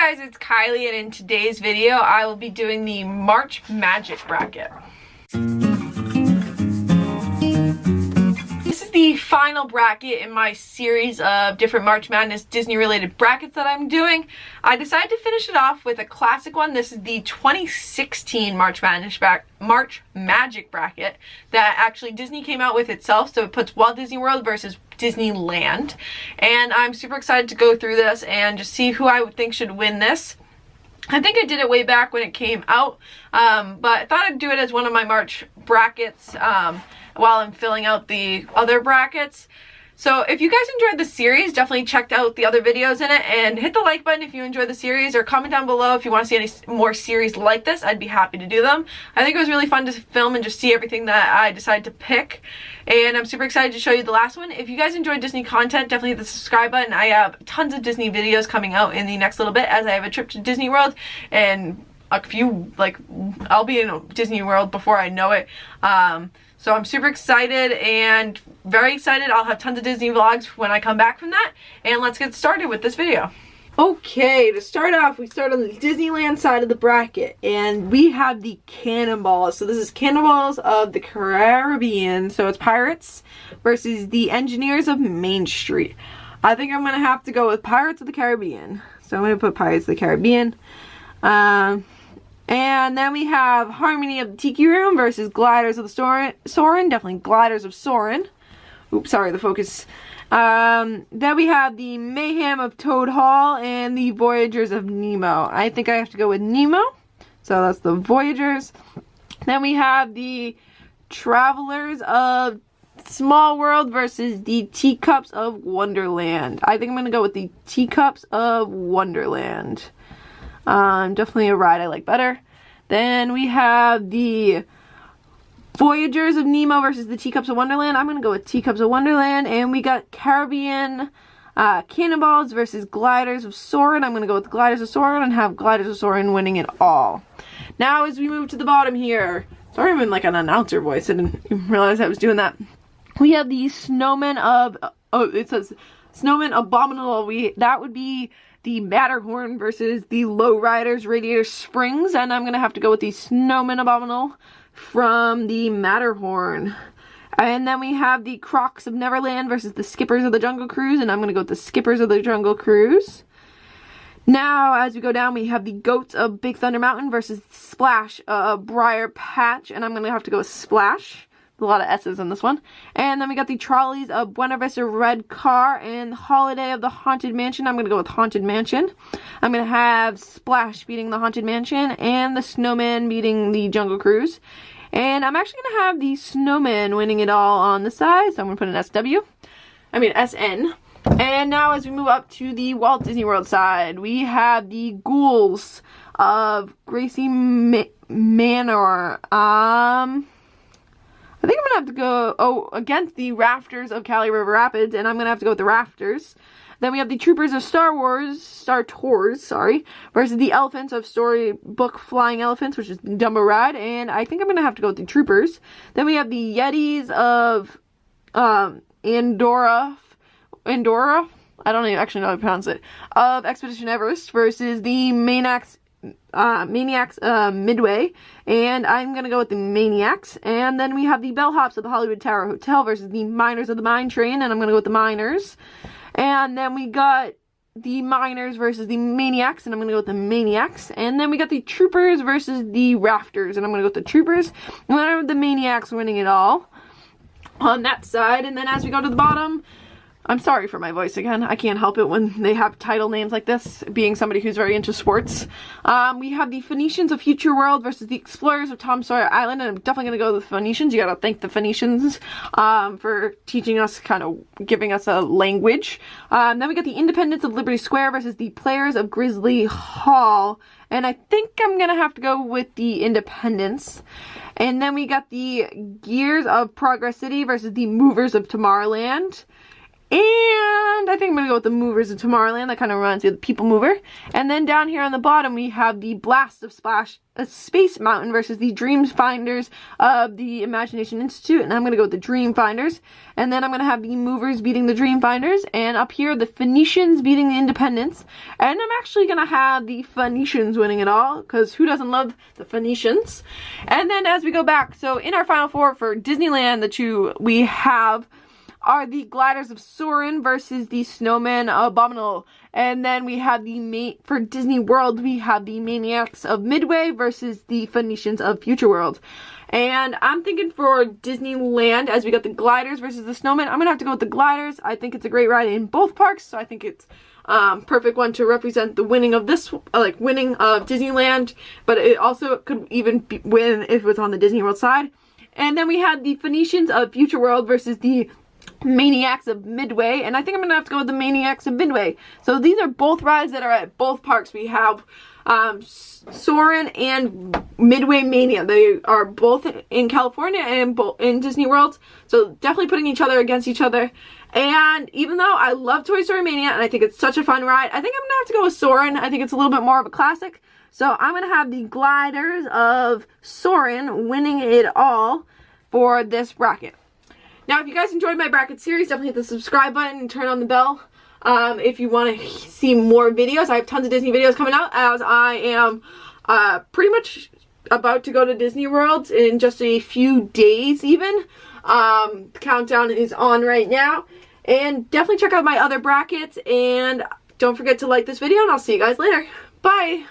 guys, it's Kylie, and in today's video I will be doing the March Magic bracket. This is the final bracket in my series of different March Madness Disney related brackets that I'm doing. I decided to finish it off with a classic one. This is the 2016 March Magic bracket that actually Disney came out with itself, so it puts Walt Disney World versus Disneyland, and I'm super excited to go through this and just see who I would think should win this. I think I did it way back when it came out, but I thought I'd do it as one of my March brackets while I'm filling out the other brackets. So if you guys enjoyed the series, definitely check out the other videos in it and hit the like button if you enjoyed the series, or comment down below if you want to see any more series like this. I'd be happy to do them. I think it was really fun to film and just see everything that I decided to pick, and I'm super excited to show you the last one. If you guys enjoyed Disney content, definitely hit the subscribe button. I have tons of Disney videos coming out in the next little bit, as I have a trip to Disney World and a few, I'll be in Disney World before I know it. So I'm super excited and very excited. I'll have tons of Disney vlogs when I come back from that. And let's get started with this video. Okay, to start off, we start on the Disneyland side of the bracket, and we have the Cannonballs. So this is Cannonballs of the Caribbean. So it's Pirates versus the Engineers of Main Street. I think I'm going to have to go with Pirates of the Caribbean. So I'm going to put Pirates of the Caribbean. And then we have Harmony of the Tiki Room versus Gliders of the Soarin'. Definitely Gliders of Soarin'. Oops, sorry, the focus. Then we have the Mayhem of Toad Hall and the Voyagers of Nemo. I think I have to go with Nemo. So that's the Voyagers. Then we have the Travelers of Small World versus the Teacups of Wonderland. I think I'm going to go with the Teacups of Wonderland. Definitely a ride I like better. Then we have the Voyagers of Nemo versus the Teacups of Wonderland. I'm going to go with Teacups of Wonderland. And we got Caribbean Cannonballs versus Gliders of Soarin'. I'm going to go with Gliders of Soarin' and have Gliders of Soarin' winning it all. Now as we move to the bottom here. Sorry, I'm in like an announcer voice. I didn't even realize I was doing that. We have the Snowmen of... Oh, it says Snowmen Abominable. That would be the Matterhorn versus the Lowriders Radiator Springs, and I'm going to have to go with the Snowmen Abominable from the Matterhorn. And then we have the Crocs of Neverland versus the Skippers of the Jungle Cruise, and I'm going to go with the Skippers of the Jungle Cruise. Now, as we go down, we have the Goats of Big Thunder Mountain versus Splash of Briar Patch, and I'm going to have to go with Splash. A lot of S's in this one. And then we got the Trolleys of Buena Vista Red Car and Holiday of the Haunted Mansion. I'm going to go with Haunted Mansion. I'm going to have Splash beating the Haunted Mansion and the Snowman beating the Jungle Cruise. And I'm actually going to have the Snowman winning it all on the side. So I'm going to put an SN. And now as we move up to the Walt Disney World side, we have the Ghouls of Gracie Manor. I think I'm going to have to go against the Rafters of Cali River Rapids, and I'm going to have to go with the Rafters. Then we have the Troopers of Star Tours, versus the Elephants of Storybook Flying Elephants, which is Dumbo Ride, and I think I'm going to have to go with the Troopers. Then we have the Yetis of Andorra, I don't even actually know how to pronounce it, of Expedition Everest versus the Maniacs Midway, and I'm gonna go with the Maniacs. And then we have the Bellhops of the Hollywood Tower Hotel versus the Miners of the Mine Train, and I'm gonna go with the Miners. And then we got the Miners versus the Maniacs, and I'm gonna go with the Maniacs. And then we got the Troopers versus the Rafters, and I'm gonna go with the Troopers. And then I have the Maniacs winning it all on that side. And then as we go to the bottom, I'm sorry for my voice again. I can't help it when they have title names like this, being somebody who's very into sports. We have the Phoenicians of Future World versus the Explorers of Tom Sawyer Island, and I'm definitely going to go with the Phoenicians. You gotta thank the Phoenicians for teaching us, kind of giving us a language. Then we got the Independents of Liberty Square versus the Players of Grizzly Hall, and I think I'm going to have to go with the Independents. And then we got the Gears of Progress City versus the Movers of Tomorrowland. And I think I'm going to go with the Movers of Tomorrowland. That kind of reminds me of the People Mover. And then down here on the bottom, we have the Blast of Splash Space Mountain versus the Dream Finders of the Imagination Institute. And I'm going to go with the Dream Finders. And then I'm going to have the Movers beating the Dream Finders. And up here, the Phoenicians beating the Independents. And I'm actually going to have the Phoenicians winning it all, because who doesn't love the Phoenicians? And then as we go back, so in our Final Four for Disneyland, the two we have are the Gliders of Soarin' versus the Snowman Abominable. And then we have for Disney World, we have the Maniacs of Midway versus the Phoenicians of Future World. And I'm thinking for Disneyland, as we got the Gliders versus the Snowman, I'm going to have to go with the Gliders. I think it's a great ride in both parks, so I think it's perfect one to represent the winning of this, winning of Disneyland, but it also could even win if it was on the Disney World side. And then we had the Phoenicians of Future World versus the Maniacs of Midway, and I think I'm gonna have to go with the Maniacs of Midway. So these are both rides that are at both parks. We have Soarin' and Midway Mania. They are both in California and both in Disney World, so definitely putting each other against each other. And even though I love Toy Story Mania and I think it's such a fun ride, I think I'm gonna have to go with Soarin'. I think it's a little bit more of a classic, so I'm gonna have the Gliders of Soarin' winning it all for this bracket. Now, if you guys enjoyed my bracket series, definitely hit the subscribe button and turn on the bell if you want to see more videos. I have tons of Disney videos coming out, as I am pretty much about to go to Disney World in just a few days even. The countdown is on right now. And definitely check out my other brackets. And don't forget to like this video, and I'll see you guys later. Bye!